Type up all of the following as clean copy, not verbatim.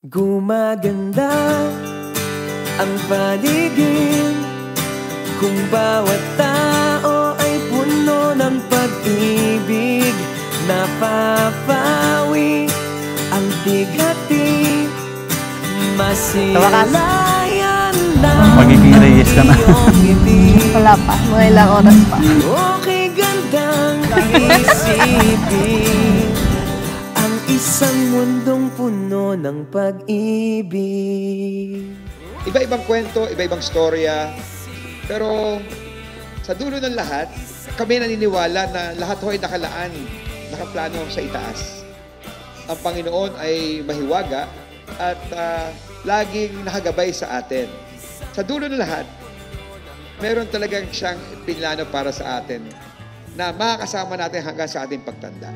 Gumaganda ang paligid kung bawat tao ay puno ng pag-ibig. Napapawi ang bigati, masilayan lang magiging Reyes ka na. Wala pa, mga ilang oras pa. Okay, gandang isipin ang isang mundong puno ng pag-ibig. Iba-ibang kwento, iba-ibang storya. Pero sa dulo ng lahat, kami naniniwala na lahat ho ay nakalaan, nakaplano sa itaas. Ang Panginoon ay mahiwaga at laging nakagabay sa atin. Sa dulo ng lahat, meron talagang siyang pinlano para sa atin na makakasama natin hanggang sa ating pagtanda.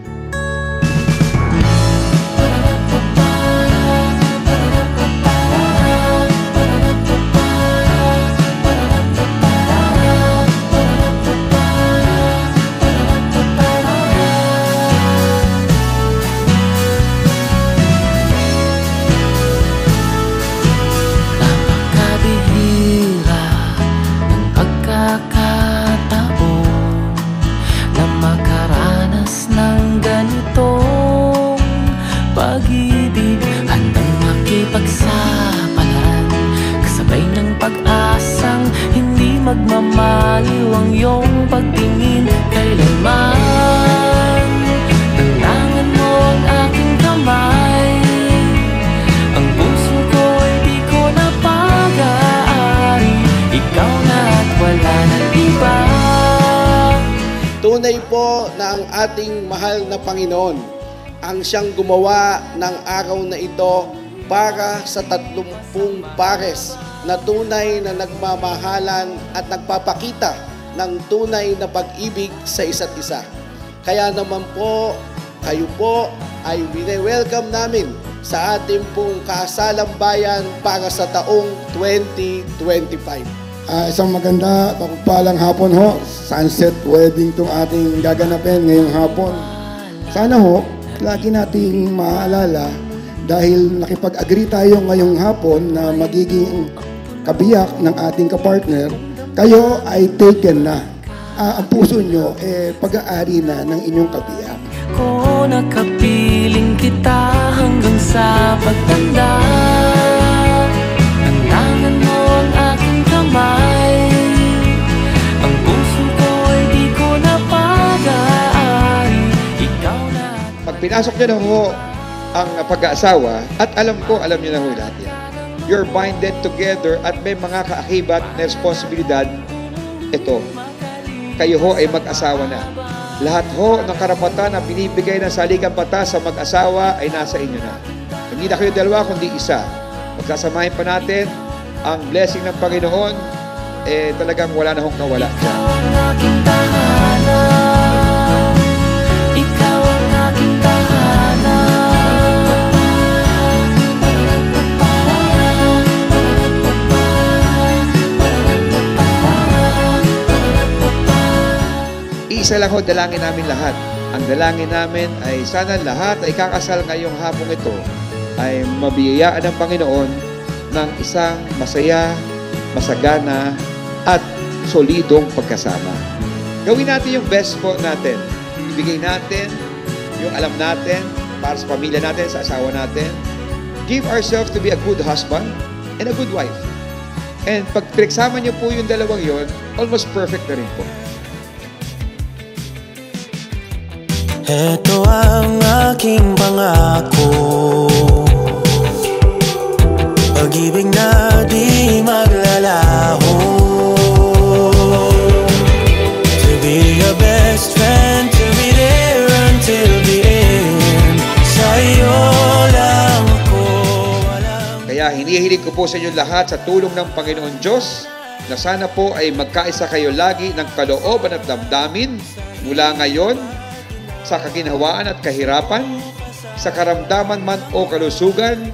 Pag-ibig, handang makipagsapalaran, kasabay ng pag-asang hindi magmamaliw ang iyong pagtingin kailanman. Tanangan mo ang aking kamay, ang puso ko'y di ko napag-aari, ikaw na at wala nang iba. Tunay po na ang ating mahal na Panginoon ang siyang gumawa ng araw na ito para sa 30 pares na tunay na nagmamahalan at nagpapakita ng tunay na pag-ibig sa isa't isa. Kaya naman po, kayo po ay wini-welcome namin sa ating pong kasalang bayan para sa taong 2025. Isang maganda, pagpalang hapon ho, sunset wedding itong ating gaganapin ngayong hapon. Sana ho, lagi nating maalala dahil nakipag-agree tayo ngayong hapon na magiging kabiyak ng ating kapartner, kayo ay taken na. Ang puso nyo pag-aari na ng inyong kabiyak. Ko nakapiling kita hanggang sa pagtanda, tanangan mo ang aking kamay, ang puso ko'y di ko napag-aari, ikaw na. Pag pinasok niyo na ho ang pag-aasawa, at alam ko, alam niyo na ho lahat yan. You're binded together at may mga kaakibat na responsibilidad. Ito, kayo ho ay mag-asawa na. Lahat ho ng karapatan na binibigay ng saligang batas sa mag-asawa ay nasa inyo na. Hindi na kayo dalawa, kundi isa. Magsasamahin pa natin ang blessing ng Panginoon, talagang wala na hong kawala. Ikaw ang aking tahanan, ikaw ang aking tahanan. Isa lang ho, dalangin namin lahat. Ang dalangin namin ay sana lahat ay kakasal ngayong hapong ito ay mabiyayaan ng Panginoon ng isang masaya, masagana, at solidong pagkasama. Gawin natin yung best po natin. Ibigay natin yung alam natin para sa pamilya natin, sa asawa natin. Give ourselves to be a good husband and a good wife. And pag pinagsama niyo po yung dalawang yon, almost perfect na rin po. Ito ang aking pangako, pag-ibig na di maglalaho, to be your best friend, to be there until the end. Sa'yo lang ako alam. Kaya hinihiling ko po sa inyo lahat sa tulong ng Panginoon Diyos na sana po ay magkaisa kayo lagi ng kalooban at damdamin mula ngayon sa kaginhawaan at kahirapan, sa karamdaman man o kalusugan,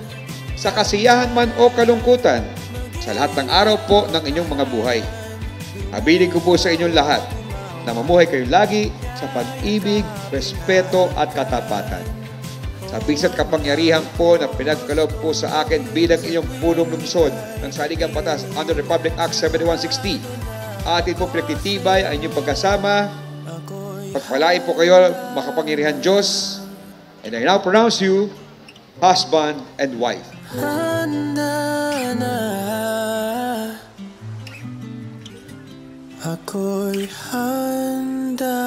sa kasiyahan man o kalungkutan, sa lahat ng araw po ng inyong mga buhay. Habiling ko po sa inyong lahat na mamuhay kayo lagi sa pag-ibig, respeto at katapatan. Sa Bisa't kapangyarihan po na pinagkaloob po sa akin bilang inyong punong lungsod ng saligang batas under Republic Act 7160. Atin po pinagtitibay ang inyong pagkasama. Pagpalain po kayo, makapangyarihan Diyos. And I now pronounce you husband and wife. Handa na, ako'y handa